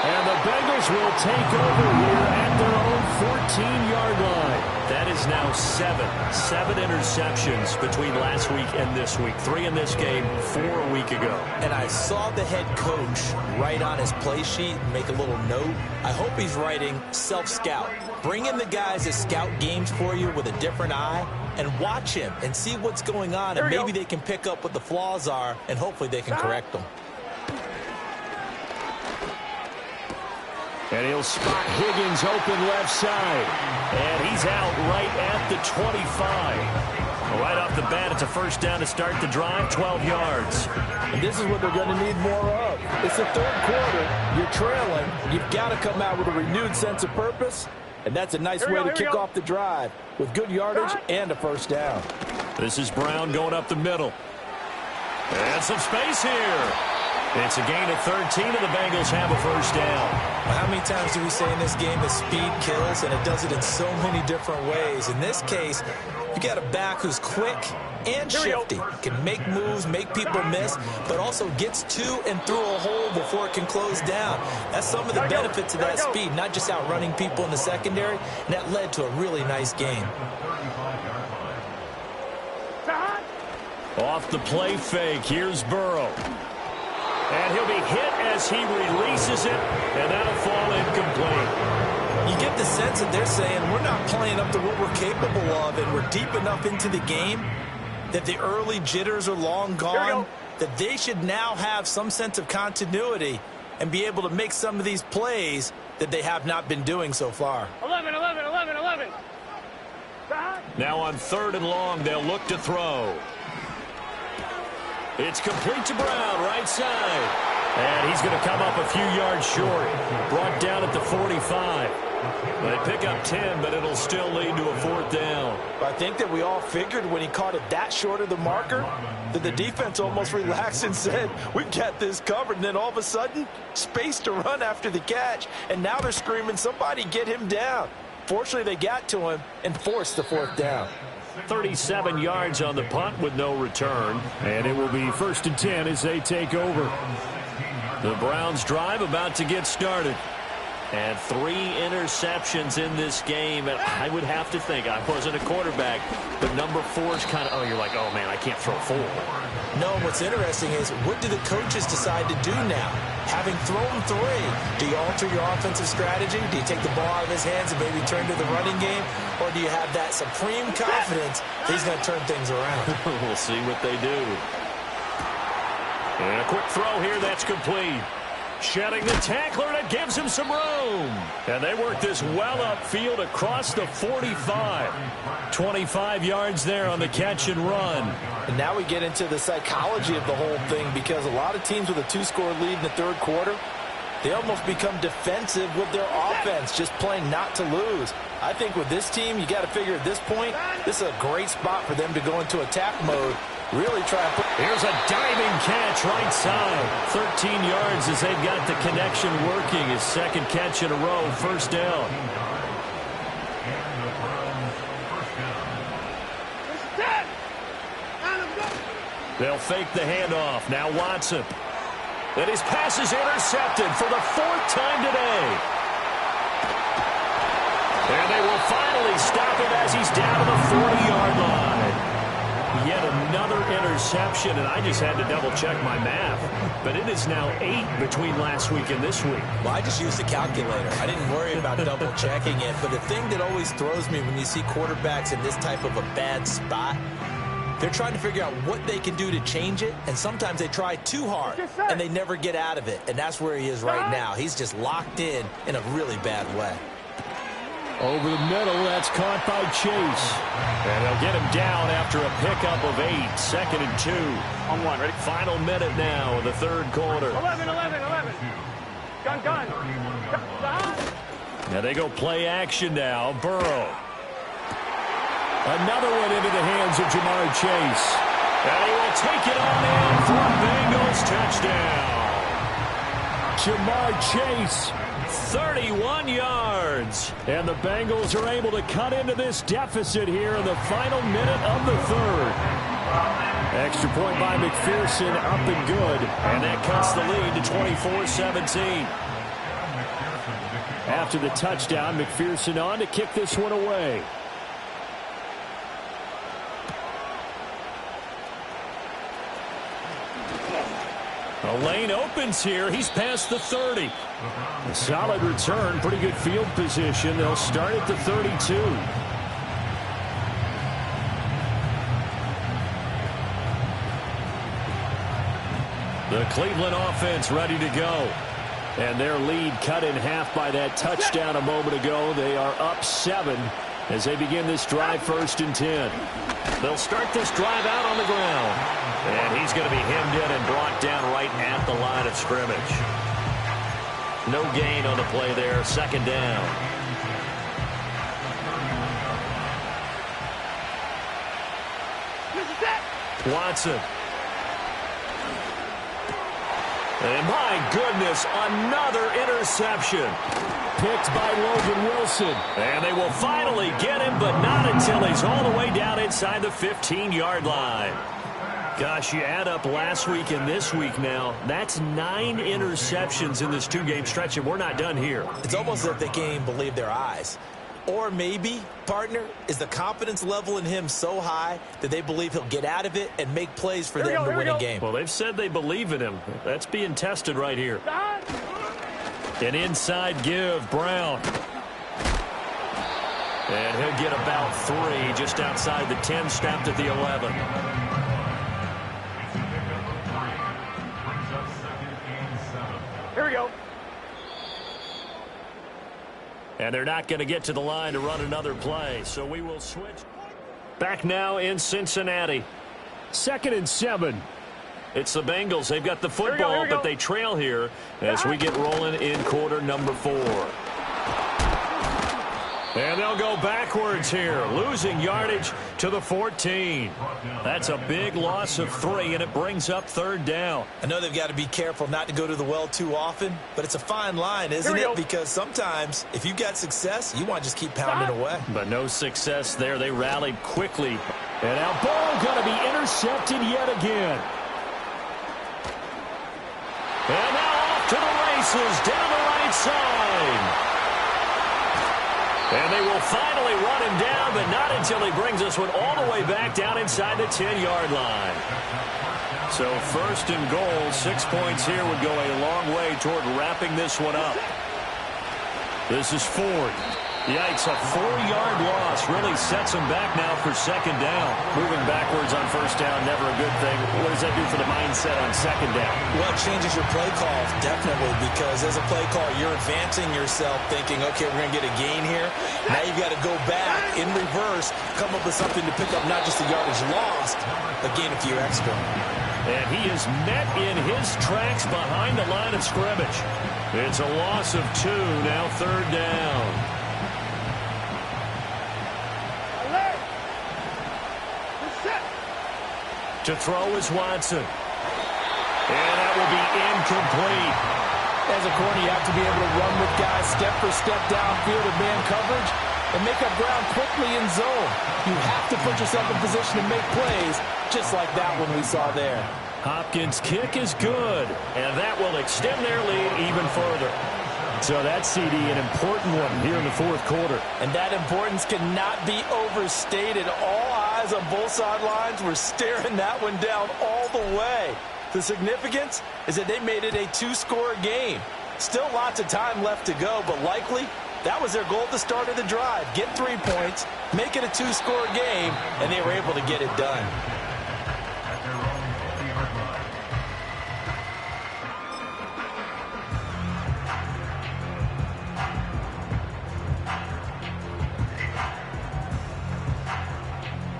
And the Bengals will take over here at their own 14-yard line. That is now 7 interceptions between last week and this week. 3 in this game, 4 a week ago. And I saw the head coach write on his play sheet, make a little note. I hope he's writing self-scout. Bring in the guys that scout games for you with a different eye and watch him and see what's going on. And maybe they can pick up what the flaws are, and hopefully they can correct them. And he'll spot Higgins open left side. And he's out right at the 25. Right off the bat, it's a first down to start the drive, 12 yards. And this is what they're going to need more of. It's the 3rd quarter. You're trailing. You've got to come out with a renewed sense of purpose. And that's a nice way to kick off the drive with good yardage and a first down. This is Brown going up the middle. And some space here. It's a gain of 13, and the Bengals have a first down. Well, how many times do we say in this game that speed kills, and it does it in so many different ways? In this case, you got a back who's quick and shifty, can make moves, make people miss, but also gets to and through a hole before it can close down. That's some of the benefits of that speed, not just outrunning people in the secondary, and that led to a really nice game. Off the play fake, here's Burrow. And he'll be hit as he releases it, and that'll fall incomplete. You get the sense that they're saying we're not playing up to what we're capable of, and we're deep enough into the game that the early jitters are long gone, that they should now have some sense of continuity and be able to make some of these plays that they have not been doing so far. 11. Now on 3rd and long, they'll look to throw. It's complete to Brown, right side. And he's going to come up a few yards short. Brought down at the 45. They pick up 10, but it'll still lead to a 4th down. I think that we all figured when he caught it that short of the marker that the defense almost relaxed and said, we've got this covered. And then all of a sudden, space to run after the catch. And now they're screaming, somebody get him down. Fortunately, they got to him and forced the 4th down. 37 yards on the punt with no return. And it will be 1st and 10 as they take over. The Browns drive about to get started. And 3 interceptions in this game. And I would have to think, I wasn't a quarterback, but number 4 is kind of, oh, you're like, oh, man, I can't throw 4. No, what's interesting is what do the coaches decide to do now? Having thrown 3, do you alter your offensive strategy? Do you take the ball out of his hands and maybe turn to the running game? Or do you have that supreme confidence that he's going to turn things around? We'll see what they do. And a quick throw here, that's complete. Shedding the tackler, and it gives him some room. And they work this well upfield across the 45. 25 yards there on the catch and run. And now we get into the psychology of the whole thing because a lot of teams with a 2-score lead in the 3rd quarter, they almost become defensive with their offense, just playing not to lose. I think with this team, you got to figure at this point, this is a great spot for them to go into attack mode. Really try to put... Here's a diving catch right side. 13 yards as they've got the connection working. His 2nd catch in a row, 1st down. They'll fake the handoff. Now Watson. And his pass is intercepted for the 4th time today. And they will finally stop him as he's down to the 40-yard line. Yet another interception, and I just had to double-check my math. But it is now 8 between last week and this week. Well, I just used a calculator. I didn't worry about double-checking it. But the thing that always throws me when you see quarterbacks in this type of a bad spot, they're trying to figure out what they can do to change it, and sometimes they try too hard, and they never get out of it. And that's where he is right now. He's just locked in a really bad way. Over the middle, that's caught by Chase. And they'll get him down after a pickup of 8. 2nd and 2. On one, ready? Final minute now of the 3rd quarter. 11. Gun. Now they go play action now. Burrow. Another one into the hands of Jamar Chase. And he will take it on in for a Bengals touchdown. Jamar Chase, 31 yards. And the Bengals are able to cut into this deficit here in the final minute of the 3rd. Extra point by McPherson, up and good. And that cuts the lead to 24-17. After the touchdown, McPherson on to kick this one away. A lane opens here. He's past the 30. A solid return. Pretty good field position. They'll start at the 32. The Cleveland offense ready to go. And their lead cut in half by that touchdown a moment ago. They are up 7 as they begin this drive 1st and 10. They'll start this drive out on the ground. And he's going to be hemmed in and brought down right at the line of scrimmage. No gain on the play there. 2nd down. Watson. And my goodness, another interception. Picked by Logan Wilson. And they will finally get him, but not until he's all the way down inside the 15-yard line. Gosh, you add up last week and this week now, that's 9 interceptions in this 2-game stretch, and we're not done here. It's almost as if they can't even believe their eyes. Or maybe, partner, is the confidence level in him so high that they believe he'll get out of it and make plays for them to win a game. Well, they've said they believe in him. That's being tested right here. An inside give, Brown. And he'll get about 3 just outside the 10, snapped at the 11. Here we go. And they're not going to get to the line to run another play, so we will switch. Back now in Cincinnati. 2nd and 7. It's the Bengals. They've got the football, but they trail here as we get rolling in quarter number 4. And they'll go backwards here, losing yardage to the 14. That's a big loss of 3, and it brings up 3rd down. I know they've got to be careful not to go to the well too often, but it's a fine line, isn't it? Because sometimes if you've got success, you want to just keep pounding away. But no success there. They rallied quickly. And now ball going to be intercepted yet again. And now off to the races down the right side. And they will finally run him down, but not until he brings this one all the way back down inside the 10-yard line. So 1st and goal, 6 points here would go a long way toward wrapping this one up. This is Ford. Yikes, a 4-yard loss really sets him back now for 2nd down. Moving backwards on 1st down, never a good thing. What does that do for the mindset on 2nd down? Well, it changes your play calls, definitely, because as a play caller, you're advancing yourself thinking, okay, we're going to get a gain here. Now you've got to go back in reverse, come up with something to pick up not just the yardage lost, but gain a few extra. And he is met in his tracks behind the line of scrimmage. It's a loss of 2, now 3rd down. To throw is Watson. And that will be incomplete. As a corner, you have to be able to run with guys step for step downfield in man coverage. and make up ground quickly in zone. You have to put yourself in position to make plays, just like that one we saw there. Hopkins' kick is good, and that will extend their lead even further. So that CD, an important one here in the fourth quarter. And that importance cannot be overstated. All eyes on both sidelines were staring that one down all the way. The significance is that they made it a two-score game. Still lots of time left to go, but likely that was their goal at the start of the drive. Get 3 points, make it a two-score game, and they were able to get it done.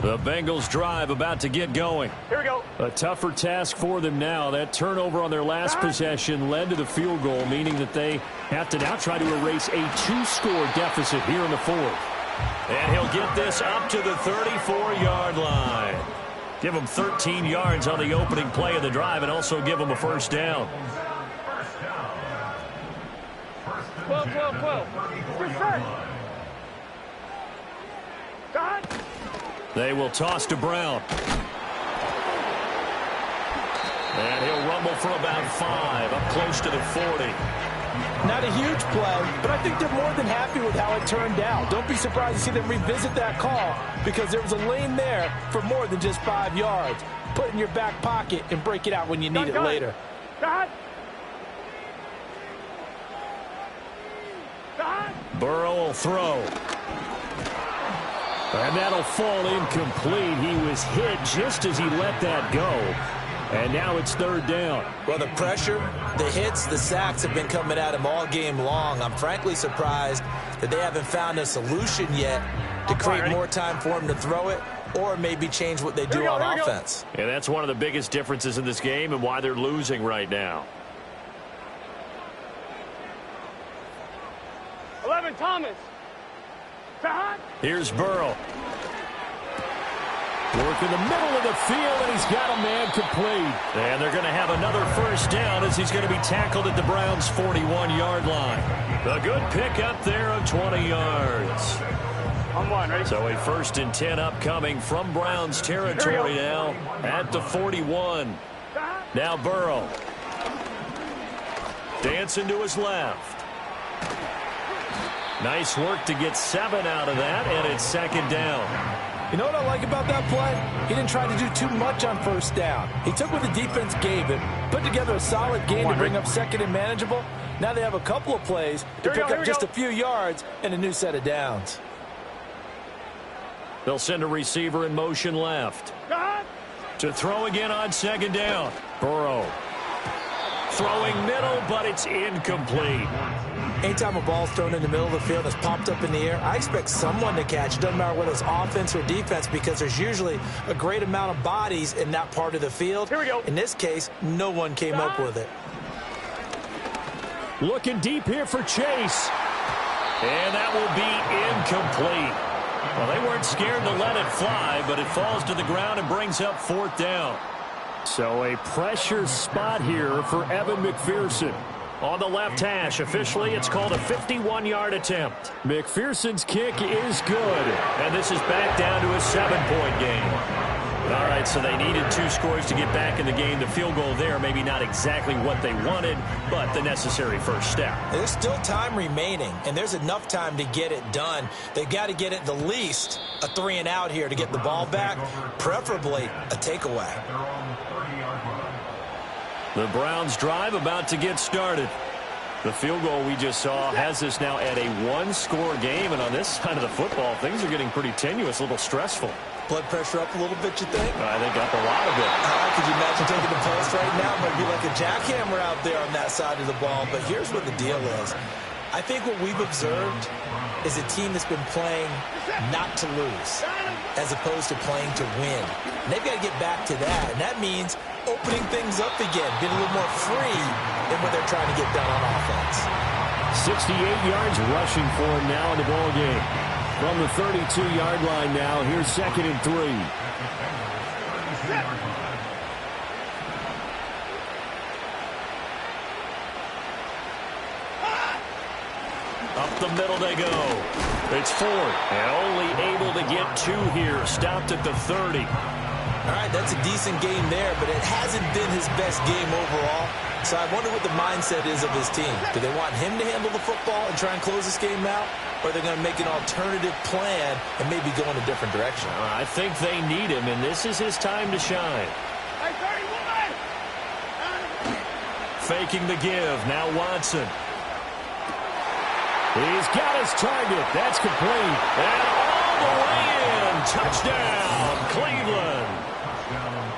The Bengals drive about to get going. Here we go. A tougher task for them now. That turnover on their last possession led to the field goal, meaning that they have to now try to erase a two-score deficit here in the fourth. And he'll get this up to the 34-yard line. Give him 13 yards on the opening play of the drive and also give him a first down. 12. Good set. God. They will toss to Brown. And he'll rumble for about 5, up close to the 40. Not a huge play, but I think they're more than happy with how it turned out. Don't be surprised to see them revisit that call because there was a lane there for more than just 5 yards. Put it in your back pocket and break it out when you need it later. God. Burrow will throw. And that'll fall incomplete. He was hit just as he let that go. And now it's third down. Well, the pressure, the hits, the sacks have been coming at him all game long. I'm frankly surprised that they haven't found a solution yet to create more time for him to throw it or maybe change what they do on offense. And that's one of the biggest differences in this game and why they're losing right now. 11, Thomas. Here's Burrow. Work in the middle of the field, and he's got a man complete. And they're going to have another first down as he's going to be tackled at the Browns' 41-yard line. A good pick up there of 20 yards. On one, ready? So a 1st and 10 upcoming from Browns territory now at the 41. Now Burrow. Dancing to his left. Nice work to get 7 out of that, and it's second down. You know what I like about that play? He didn't try to do too much on first down. He took what the defense gave him, put together a solid game to bring up second and manageable. Now they have a couple of plays to pick up just a few yards and a new set of downs. They'll send a receiver in motion left. To throw again on second down. Burrow. Throwing middle, but it's incomplete. Anytime a ball's thrown in the middle of the field and it's popped up in the air, I expect someone to catch. Doesn't matter whether it's offense or defense because there's usually a great amount of bodies in that part of the field. Here we go. In this case, no one came up with it. Looking deep here for Chase. And that will be incomplete. Well, they weren't scared to let it fly, but it falls to the ground and brings up 4th down. So a pressure spot here for Evan McPherson. On the left hash, officially, it's called a 51-yard attempt. McPherson's kick is good, and this is back down to a 7-point game. All right, so they needed 2 scores to get back in the game. The field goal there, maybe not exactly what they wanted, but the necessary first step. There's still time remaining, and there's enough time to get it done. They've got to get at the least a 3-and-out here to get the ball back, preferably a takeaway. The Browns drive about to get started. The field goal we just saw has us now at a 1-score game, and on this side of the football, things are getting pretty tenuous, a little stressful. Blood pressure up a little bit, you think? I think up a lot of it. Could you imagine taking the pulse right now? It might be like a jackhammer out there on that side of the ball, but here's what the deal is. I think what we've observed is a team that's been playing not to lose as opposed to playing to win. And they've got to get back to that, and that means opening things up again, being a little more free than what they're trying to get done on offense. 68 yards rushing for him now in the ball game. From the 32-yard line now, here's 2nd and 3. Up the middle they go. It's Ford, and only able to get 2 here. Stopped at the 30. All right, that's a decent game there, but it hasn't been his best game overall. So I wonder what the mindset is of his team. Do they want him to handle the football and try and close this game out? Or are they going to make an alternative plan and maybe go in a different direction? I think they need him, and this is his time to shine. Faking the give. Now Watson. He's got his target. That's complete. And all the way in. Touchdown, Cleveland.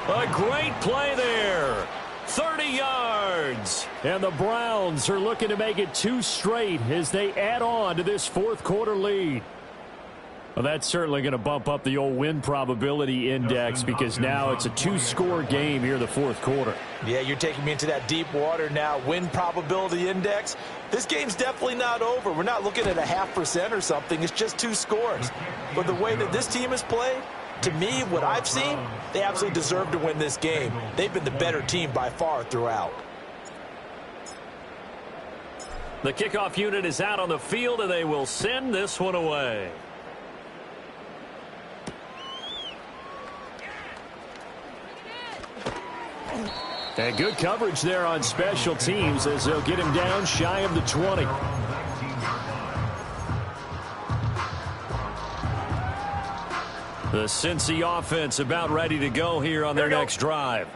A great play there. 30 yards. And the Browns are looking to make it 2 straight as they add on to this fourth-quarter lead. Well, that's certainly going to bump up the old win probability index because now it's a 2-score game here in the fourth quarter. Yeah, you're taking me into that deep water now. Win probability index. This game's definitely not over. We're not looking at a 0.5% or something. It's just 2 scores. But the way that this team has played, to me, what I've seen, they absolutely deserve to win this game. They've been the better team by far throughout. The kickoff unit is out on the field, and they will send this one away. And good coverage there on special teams as they'll get him down shy of the 20. The Cincy offense about ready to go here on their next drive.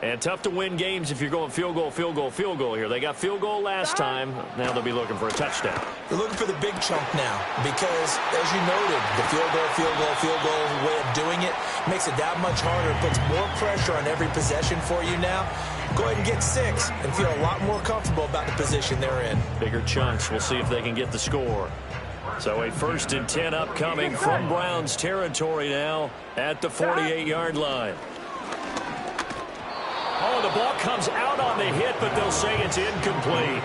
And tough to win games if you're going field goal, field goal, field goal here. They got field goal last time. Now they'll be looking for a touchdown. They're looking for the big chunk now because, as you noted, the field goal way of doing it makes it that much harder. It puts more pressure on every possession for you now. Go ahead and get 6 and feel a lot more comfortable about the position they're in. Bigger chunks. We'll see if they can get the score. So a 1st and 10 upcoming from Browns territory now at the 48-yard line. Oh, the ball comes out on the hit, but they'll say it's incomplete.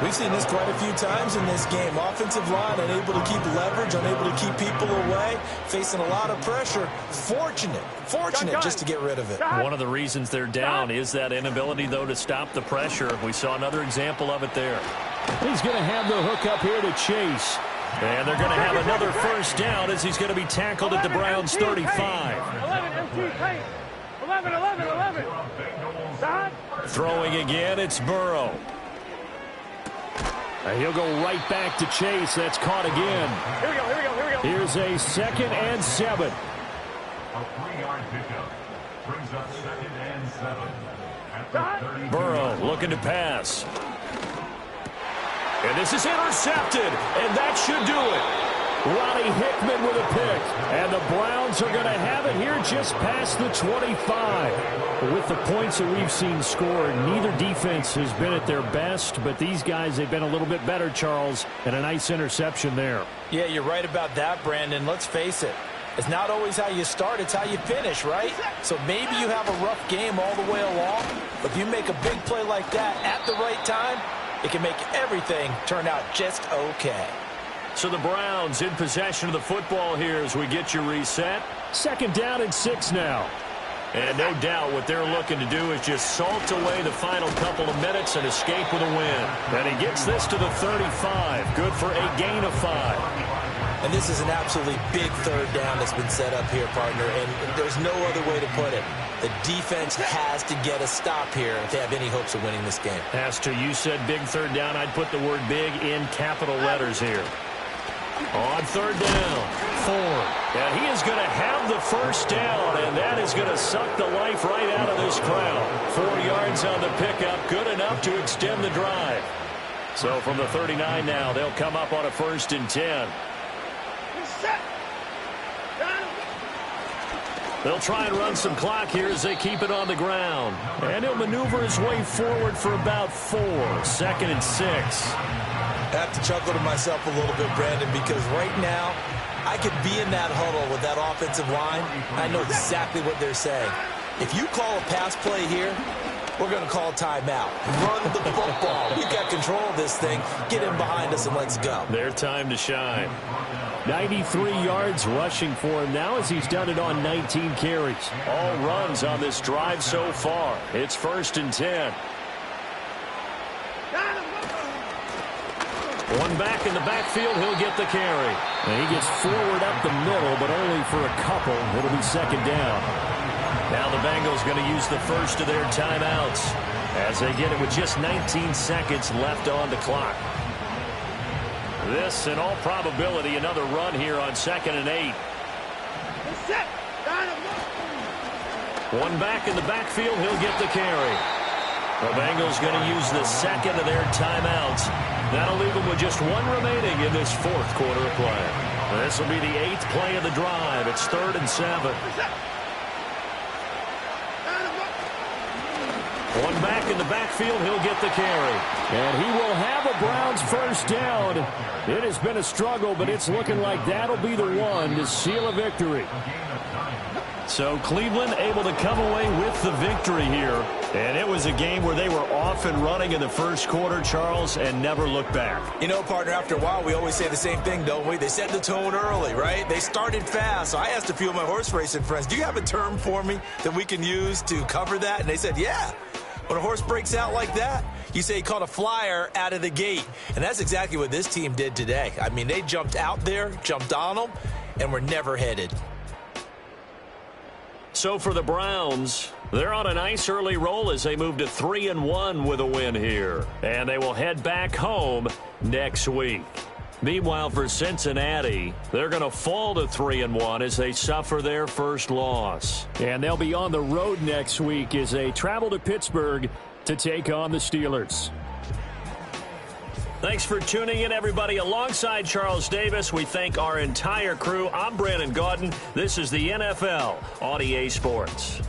We've seen this quite a few times in this game. Offensive line unable to keep leverage, unable to keep people away, facing a lot of pressure. Fortunate just to get rid of it. One of the reasons they're down is that inability, though, to stop the pressure. We saw another example of it there. He's going to have the hook up here to Chase. And they're going to have another 1st down as he's going to be tackled at the Browns 35. 11. Throwing again, it's Burrow. And he'll go right back to Chase. That's caught again. Here we go. Here's a 2nd and 7. A 3-yard pickup brings up 2nd and 7. At the 32. Burrow looking to pass. And this is intercepted, and that should do it. Ronnie Hickman with a pick, and the Browns are going to have it here just past the 25. With the points that we've seen scored, neither defense has been at their best, but these guys have been a little bit better, Charles, and a nice interception there. Yeah, you're right about that, Brandon. Let's face it. It's not always how you start, it's how you finish, right? So maybe you have a rough game all the way along, but if you make a big play like that at the right time, it can make everything turn out just okay. So the Browns in possession of the football here as we get you reset. 2nd down and 6 now. And no doubt what they're looking to do is just salt away the final couple of minutes and escape with a win. And he gets this to the 35. Good for a gain of 5. And this is an absolutely big 3rd down that's been set up here, partner, and there's no other way to put it. The defense has to get a stop here if they have any hopes of winning this game. Pastor, you said big 3rd down. I'd put the word big in capital letters here. On 3rd down, Ford. And he is going to have the 1st down, and that is going to suck the life right out of this crowd. 4 yards on the pickup, good enough to extend the drive. So from the 39 now, they'll come up on a 1st and 10. They'll try and run some clock here as they keep it on the ground. And he'll maneuver his way forward for about 4. 2nd and 6. I have to chuckle to myself a little bit, Brandon, because right now I could be in that huddle with that offensive line. I know exactly what they're saying. If you call a pass play here, we're going to call timeout. Run the football. We've got control of this thing. Get in behind us and let's go. Their time to shine. 93 yards rushing for him now as he's done it on 19 carries. All runs on this drive so far. It's 1st and 10. One back in the backfield, he'll get the carry. And he gets forward up the middle, but only for a couple. It'll be second down. Now the Bengals going to use the first of their timeouts as they get it with just 19 seconds left on the clock. This, in all probability, another run here on 2nd and 8. One back in the backfield, he'll get the carry. The Bengals going to use the second of their timeouts. That'll leave them with just one remaining in this fourth quarter of play. This will be the 8th play of the drive. It's 3rd and 7. One back in the backfield, he'll get the carry. And he will have a Browns first down. It has been a struggle, but it's looking like that'll be the one to seal a victory. So Cleveland able to come away with the victory here. And it was a game where they were off and running in the first quarter, Charles, and never looked back. You know, partner, after a while, we always say the same thing, don't we? They set the tone early, right? They started fast. So I asked a few of my horse racing friends, do you have a term for me that we can use to cover that? And they said, yeah. When a horse breaks out like that, you say he caught a flyer out of the gate. And that's exactly what this team did today. I mean, they jumped out there, jumped on them, and were never headed. So for the Browns, they're on a nice early roll as they move to 3-1 with a win here. And they will head back home next week. Meanwhile, for Cincinnati, they're going to fall to 3-1 as they suffer their first loss. And they'll be on the road next week as they travel to Pittsburgh to take on the Steelers. Thanks for tuning in, everybody. Alongside Charles Davis, we thank our entire crew. I'm Brandon Gaudin. This is the NFL on EA Sports.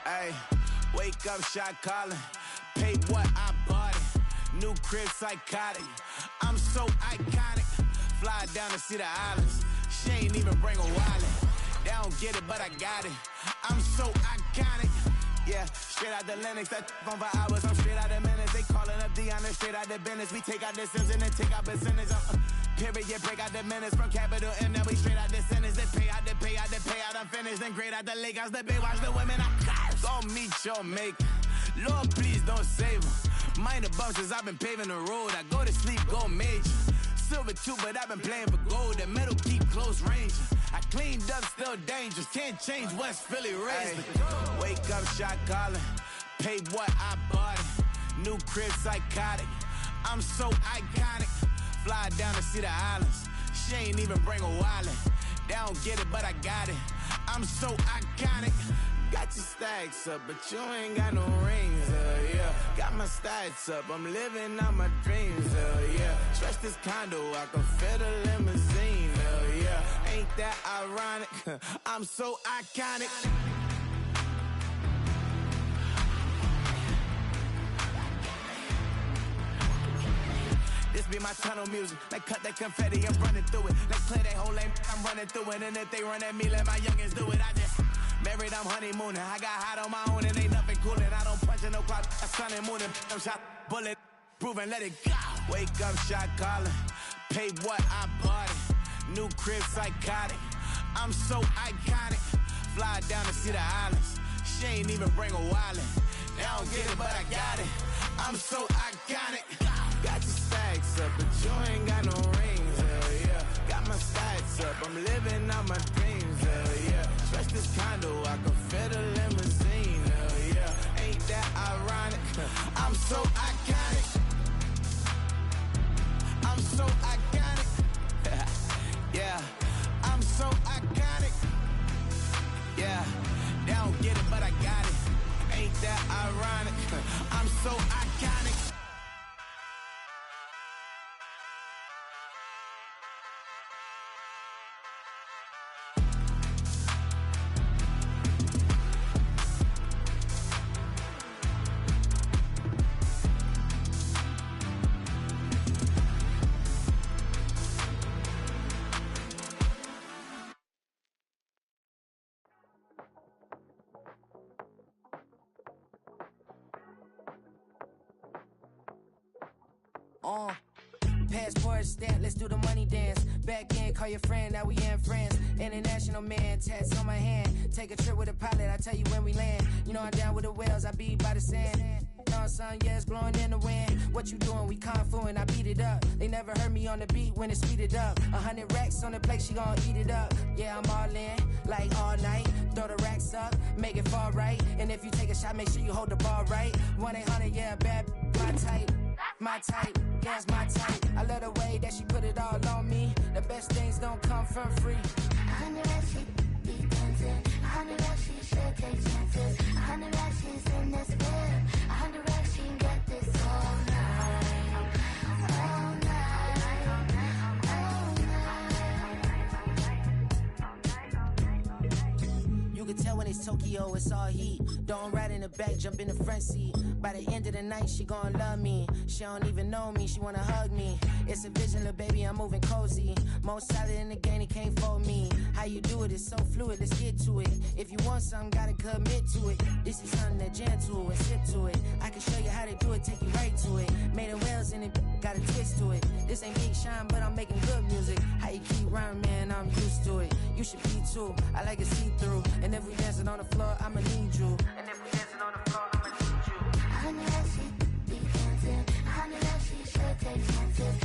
Ay, wake up, shot calling. Pay what I bought it. New crib psychotic. I'm so iconic. Fly down to see the islands. She ain't even bring a wallet. They don't get it, but I got it. I'm so iconic. Yeah, straight out the Lennox. That on for hours. I'm straight out the minutes. They calling up Dion, straight out the business. We take out the Sims and then take out percentage. Period, break out the minutes from capital M. Then we straight out the sentence. They pay out the pay out the pay out. I'm finished. Then grade out the Lakers. The bay watch the women. I got go meet your maker. Lord, please don't save them. Minor bumps as I've been paving the road. I go to sleep, go major. Silver too, but I've been playing for gold. The metal keep close range. I cleaned up, still dangerous. Can't change West Philly raised. Wake up, shot calling. Pay what I bought it. New crib psychotic. I'm so iconic. Fly down to see the islands. She ain't even bring a wallet. They don't get it, but I got it. I'm so iconic. Got your stacks up, but you ain't got no rings, yeah. Got my stats up, I'm living out my dreams, hell yeah. Stretch this condo, I can fit a limousine, hell yeah. Ain't that ironic? I'm so iconic. This be my tunnel music. Like cut that confetti, I'm running through it. Like play that whole lane, I'm running through it. And if they run at me, let my youngins do it. I just married, I'm honeymooning. I got hot on my own and ain't nothing coolin'. I don't punch in no clock, I sun and moon. I'm shot, bullet, proven, let it go. Wake up, shot calling. Pay what I bought it. New crib, psychotic. I'm so iconic. Fly down to see the islands. She ain't even bring a wallet. They don't get it, but I got it. I'm so iconic. Got your stacks up, but you ain't got no rings, hell yeah. Got my stacks up, I'm living out my dreams, hell yeah. Stretch this condo, I can fit a limousine, hell yeah. Ain't that ironic? I'm so iconic. I'm so iconic. Yeah, I'm so iconic. Yeah, they don't get it, but I got it. Ain't that ironic? I'm so iconic. Passport stamp, let's do the money dance. Back in, call your friend, now we in France. International man, tats on my hand. Take a trip with a pilot, I tell you when we land. You know I'm down with the whales, I be by the sand. Sun, yeah, it's blowing in the wind. What you doing? We kung fu and I beat it up. They never heard me on the beat when it's speeded up. 100 racks on the plate, she gon' eat it up. Yeah, I'm all in, like all night. Throw the racks up, make it fall right. And if you take a shot, make sure you hold the ball right. 1-800, yeah, bad, my type. My type, yeah, it's my type. I love the way that she put it all on me. The best things don't come from free. 100 racks, she be dancing. 100 racks, she should take chances. 100 racks, she's in this bed. 100 racks, she can get this all night. All night. All night. You can tell when it's Tokyo, it's all heat. Don't ride in the back, jump in the front seat. By the end of the night, she gon' love me. She don't even know me, she wanna hug me. It's a vision, little baby, I'm moving cozy. Most solid in the game, he can't fold me. How you do it, it's so fluid, let's get to it. If you want something, gotta commit to it. This is something that gentle and sip to it. I can show you how to do it, take you right to it. Made of whales in it, got a twist to it. This ain't Big Sean, but I'm making good music. How you keep rhyming, man, I'm used to it. You should be too, I like it see-through. And if we dancing on the floor, I'ma need you. And if we dancing on the floor, I'ma need you. 100 racks, she be dancing. 100 racks, she should take chances.